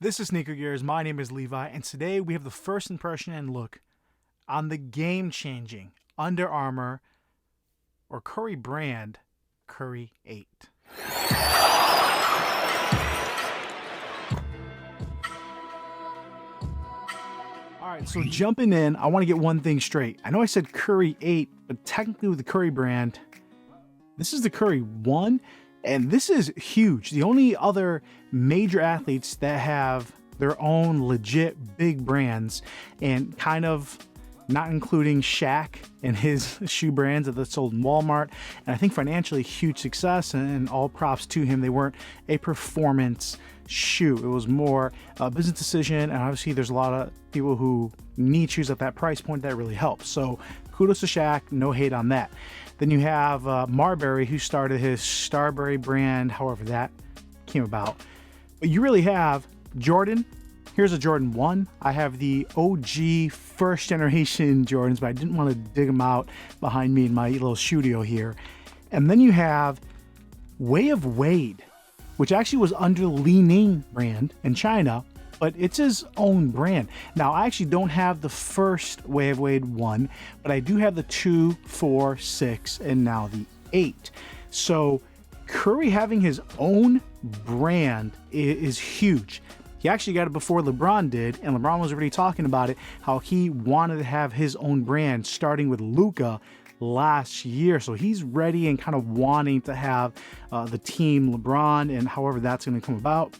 This is Sneaker Gears. My name is Levi, and today we have the first impression and look on the game-changing Under Armour or Curry brand Curry 8. Alright, so jumping in, I want to get one thing straight. I know I said Curry 8, but technically with the Curry brand, this is the Curry 1. And this is huge. The only other major athletes that have their own legit big brands, and kind of not including Shaq and his shoe brands that sold in Walmart, and I think financially huge success, and all props to him. They weren't a performance shoe. It was more a business decision, and obviously there's a lot of people who need shoes at that price point that really helps. So kudos to Shaq, no hate on that. Then you have Marbury, who started his Starbury brand, however that came about. But you really have Jordan. Here's a Jordan 1. I have the OG first generation Jordans, but I didn't want to dig them out behind me in my little studio here. And then you have Way of Wade, which actually was under the Li Ning brand in China, but it's his own brand. Now, I actually don't have the first Way of Wade 1, but I do have the 2, 4, 6, and now the 8. So Curry having his own brand is huge. He actually got it before LeBron did, and LeBron was already talking about it, how he wanted to have his own brand, starting with Luka last year. So he's ready and kind of wanting to have the team LeBron, and however that's going to come about.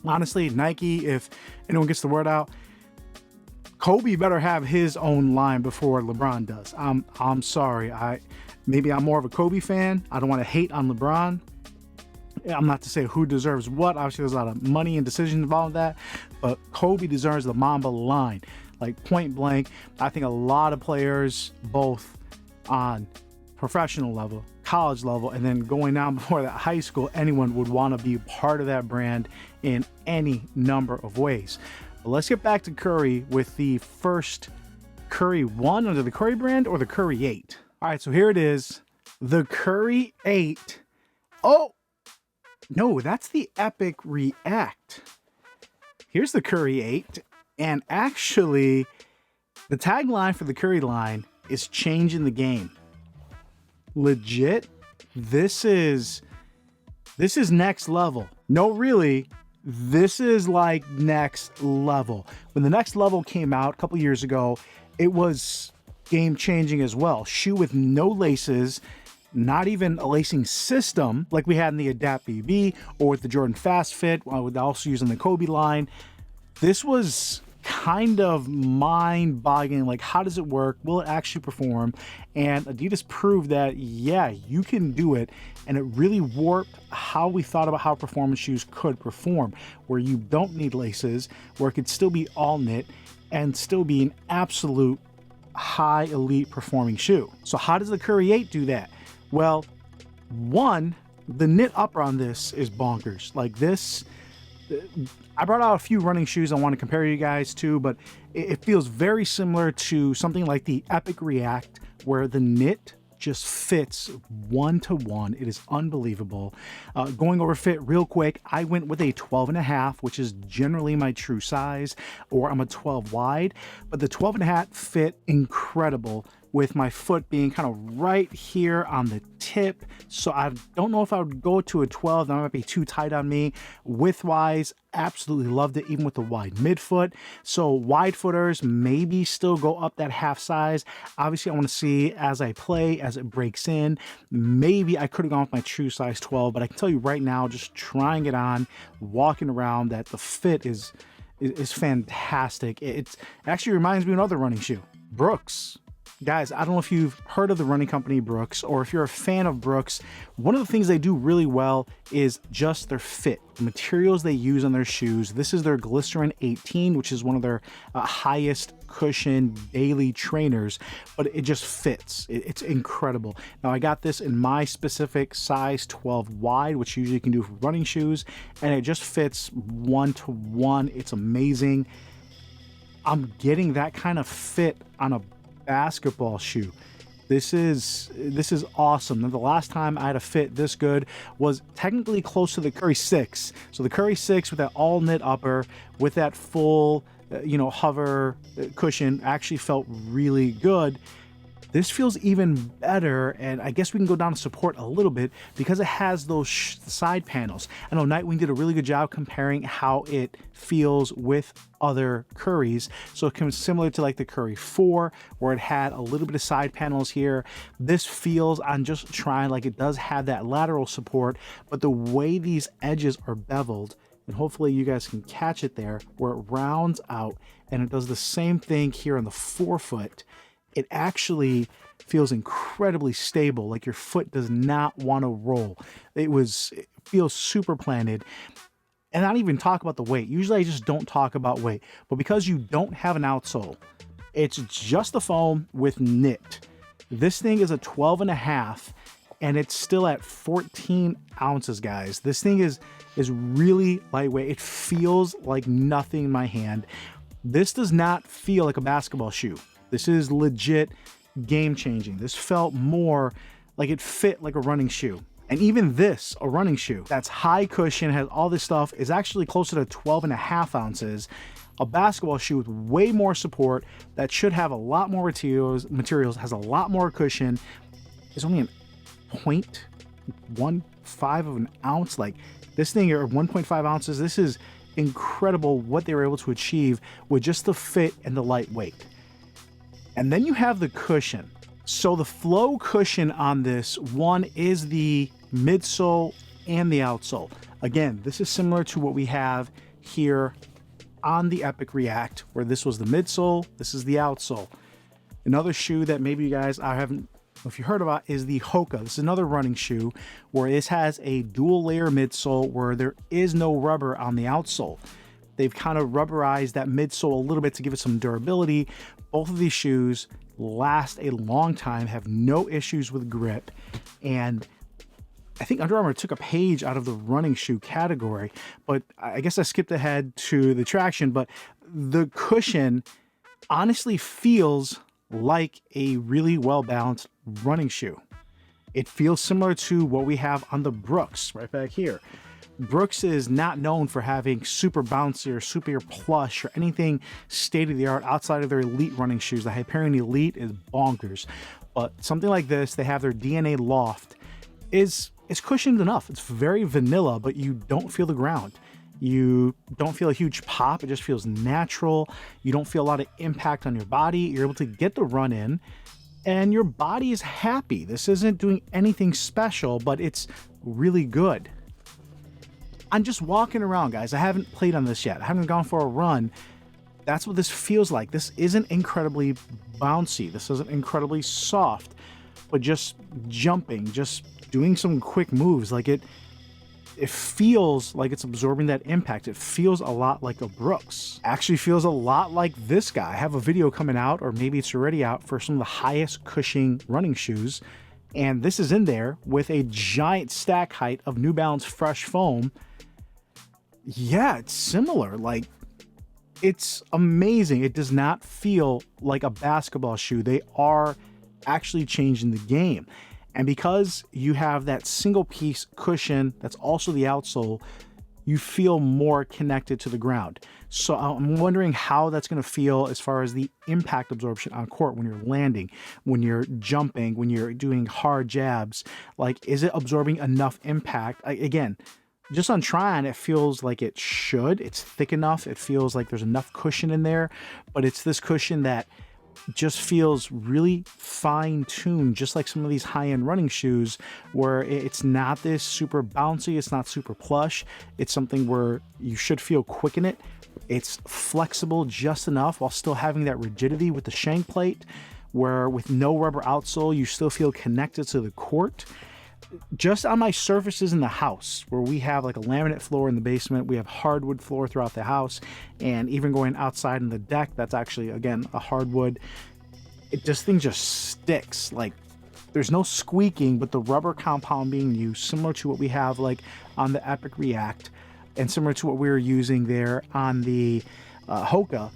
Honestly, Nike, if anyone gets the word out, Kobe better have his own line before LeBron does. I'm sorry. Maybe I'm more of a Kobe fan. I don't want to hate on LeBron. I'm not to say who deserves what. Obviously, there's a lot of money and decisions involved in that. But Kobe deserves the Mamba line. Like, point blank, I think a lot of players, both on professional level, college level, and then going down before that high school, anyone would want to be part of that brand in any number of ways. But let's get back to Curry with the first Curry 1 under the Curry brand, or the Curry 8. All right, so here it is, the Curry 8. Oh, no, that's the Epic React. Here's the Curry 8, and actually, the tagline for the Curry line is changing the game. Legit, this is next level. No, really, this is like next level. When the next level came out a couple years ago, it was game changing as well. Shoe with no laces, not even a lacing system like we had in the Adapt BB or with the Jordan Fast Fit, with also using the Kobe line. This was kind of mind-boggling. Like, how does it work? Will it actually perform? And Adidas proved that, yeah, you can do it. And it really warped how we thought about how performance shoes could perform, where you don't need laces, where it could still be all knit and still be an absolute high elite performing shoe. So how does the Curry 8 do that? Well, one, the knit upper on this is bonkers. Like, this, I brought out a few running shoes I want to compare you guys to, but it feels very similar to something like the Epic React, where the knit just fits 1-to-1. It is unbelievable. Going over fit real quick, I went with a 12.5, which is generally my true size, or I'm a 12 wide, but the 12.5 fit incredible, with my foot being kind of right here on the tip. So I don't know if I would go to a 12. That might be too tight on me. Width-wise, absolutely loved it, even with the wide midfoot. So wide footers maybe still go up that half size. Obviously, I want to see as I play, as it breaks in. Maybe I could have gone with my true size 12, but I can tell you right now, just trying it on, walking around, that the fit is fantastic. It actually reminds me of another running shoe, Brooks. Guys, I don't know if you've heard of the running company Brooks, or if you're a fan of Brooks. One of the things they do really well is just their fit, the materials they use on their shoes. This is their Glycerin 18, which is one of their highest cushion daily trainers, but it just fits. It's incredible. Now, I got this in my specific size 12 wide, which you usually can do for running shoes, and it just fits 1-to-1. It's amazing. I'm getting that kind of fit on a basketball shoe. This is awesome. Now, the last time I had a fit this good was technically close to the Curry 6. So the Curry 6 with that all knit upper, with that full, hover cushion actually felt really good. This feels even better, and I guess we can go down to support a little bit because it has those side panels. I know Nightwing did a really good job comparing how it feels with other Curries. So it comes similar to like the Curry 4, where it had a little bit of side panels here. This feels, on just trying, like it does have that lateral support, but the way these edges are beveled, and hopefully you guys can catch it there, where it rounds out and it does the same thing here on the forefoot. It actually feels incredibly stable, like your foot does not want to roll. It feels super planted. And not even talk about the weight. Usually I just don't talk about weight, but because you don't have an outsole, it's just the foam with knit. This thing is a 12.5 and it's still at 14 ounces, guys. This thing is really lightweight. It feels like nothing in my hand. This does not feel like a basketball shoe. This is legit game changing. This felt more like it fit like a running shoe. And even this, a running shoe that's high cushion, has all this stuff, is actually closer to 12.5 ounces. A basketball shoe with way more support that should have a lot more materials, has a lot more cushion, is only a 0.15 of an ounce. Like this thing, or 1.5 ounces, this is incredible what they were able to achieve with just the fit and the lightweight. And then you have the cushion. So the flow cushion on this one is the midsole and the outsole. Again, this is similar to what we have here on the Epic React, where this was the midsole, this is the outsole. Another shoe that maybe you guys, I haven't know if you heard about, is the Hoka. This is another running shoe where this has a dual layer midsole where there is no rubber on the outsole. They've kind of rubberized that midsole a little bit to give it some durability. Both of these shoes last a long time, have no issues with grip, and I think Under Armour took a page out of the running shoe category, but I guess I skipped ahead to the traction. But the cushion honestly feels like a really well-balanced running shoe. It feels similar to what we have on the Brooks right back here. Brooks is not known for having super bouncy or super plush or anything state-of-the-art outside of their elite running shoes. The Hyperion Elite is bonkers, but something like this, they have their DNA Loft, is cushioned enough. It's very vanilla, but you don't feel the ground. You don't feel a huge pop. It just feels natural. You don't feel a lot of impact on your body. You're able to get the run in, and your body is happy. This isn't doing anything special, but it's really good. I'm just walking around, guys. I haven't played on this yet. I haven't gone for a run. That's what this feels like. This isn't incredibly bouncy. This isn't incredibly soft, but just jumping, just doing some quick moves. Like it feels like it's absorbing that impact. It feels a lot like a Brooks. Actually feels a lot like this guy. I have a video coming out, or maybe it's already out, for some of the highest cushioning running shoes. And this is in there with a giant stack height of New Balance Fresh Foam. Yeah, it's similar. Like, it's amazing. It does not feel like a basketball shoe. They are actually changing the game. And because you have that single piece cushion that's also the outsole, you feel more connected to the ground. So I'm wondering how that's going to feel as far as the impact absorption on court when you're landing, when you're jumping, when you're doing hard jabs. Like, is it absorbing enough impact? Again, just on trying, it feels like it should. It's thick enough. It feels like there's enough cushion in there, but it's this cushion that just feels really fine-tuned, just like some of these high-end running shoes, where it's not this super bouncy, it's not super plush. It's something where you should feel quick in it. It's flexible just enough while still having that rigidity with the shank plate, where with no rubber outsole, you still feel connected to the court. Just on my surfaces in the house, where we have like a laminate floor in the basement, we have hardwood floor throughout the house, and even going outside in the deck, that's actually, again, a hardwood. This thing just sticks. Like, there's no squeaking, but the rubber compound being used, similar to what we have like on the Epic React, and similar to what we were using there on the Hoka,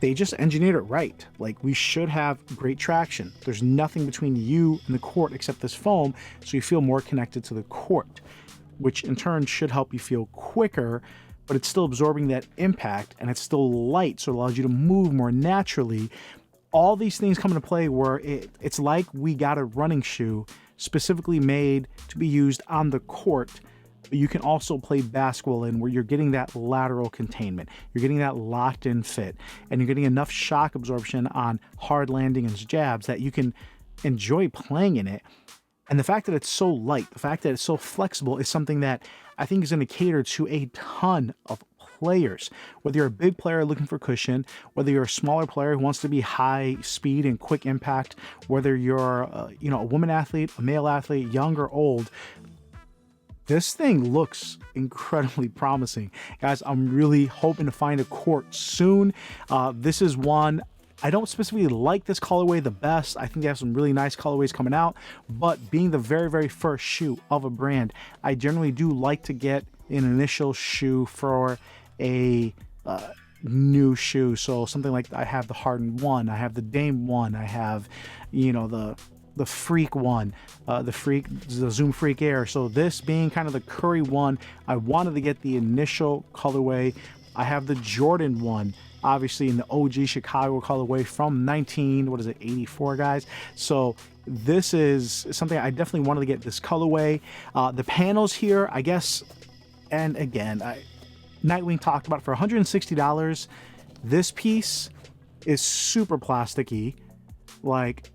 they just engineered it right. Like, we should have great traction. There's nothing between you and the court except this foam, so you feel more connected to the court, which in turn should help you feel quicker, but it's still absorbing that impact, and it's still light, so it allows you to move more naturally. All these things come into play where it's like we got a running shoe specifically made to be used on the court, but you can also play basketball in, where you're getting that lateral containment, you're getting that locked in fit, and you're getting enough shock absorption on hard landing and jabs that you can enjoy playing in it. And the fact that it's so light, the fact that it's so flexible, is something that I think is going to cater to a ton of players. Whether you're a big player looking for cushion, whether you're a smaller player who wants to be high speed and quick impact, whether you're a woman athlete, a male athlete, young or old, this thing looks incredibly promising. Guys, I'm really hoping to find a court soon. This is one, I don't specifically like this colorway the best. I think they have some really nice colorways coming out, but being the very, very first shoe of a brand, I generally do like to get an initial shoe for a new shoe. So something like, I have the Harden 1, I have the Dame 1, I have, the Freak 1, the Zoom Freak Air. So this being kind of the Curry 1, I wanted to get the initial colorway. I have the Jordan 1, obviously in the OG Chicago colorway from 84, guys. So this is something I definitely wanted to get, this colorway. The panels here, I guess, and again, Nightwing talked about it, for $160. This piece is super plasticky. Like,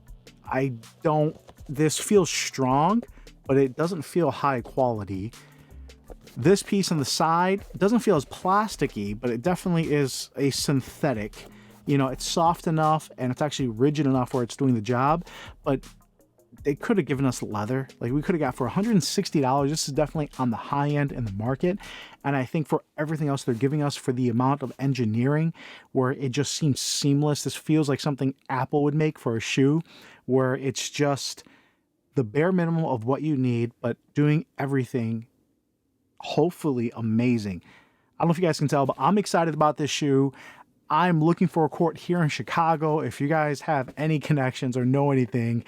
this feels strong, but it doesn't feel high quality. This piece on the side doesn't feel as plasticky, but it definitely is a synthetic. It's soft enough and it's actually rigid enough where it's doing the job, but they could have given us leather. Like, we could have got for $160. This is definitely on the high end in the market. And I think for everything else they're giving us, for the amount of engineering, where it just seems seamless, this feels like something Apple would make for a shoe, where it's just the bare minimum of what you need, but doing everything hopefully amazing. I don't know if you guys can tell, but I'm excited about this shoe. I'm looking for a court here in Chicago. If you guys have any connections or know anything,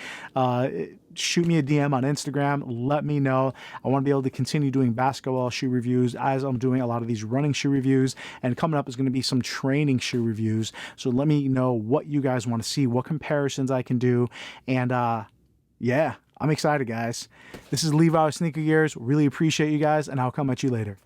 shoot me a DM on Instagram. Let me know. I want to be able to continue doing basketball shoe reviews as I'm doing a lot of these running shoe reviews. And coming up is going to be some training shoe reviews. So let me know what you guys want to see, what comparisons I can do. And yeah, I'm excited, guys. This is Levi Sneaker Gears. Really appreciate you guys, and I'll come at you later.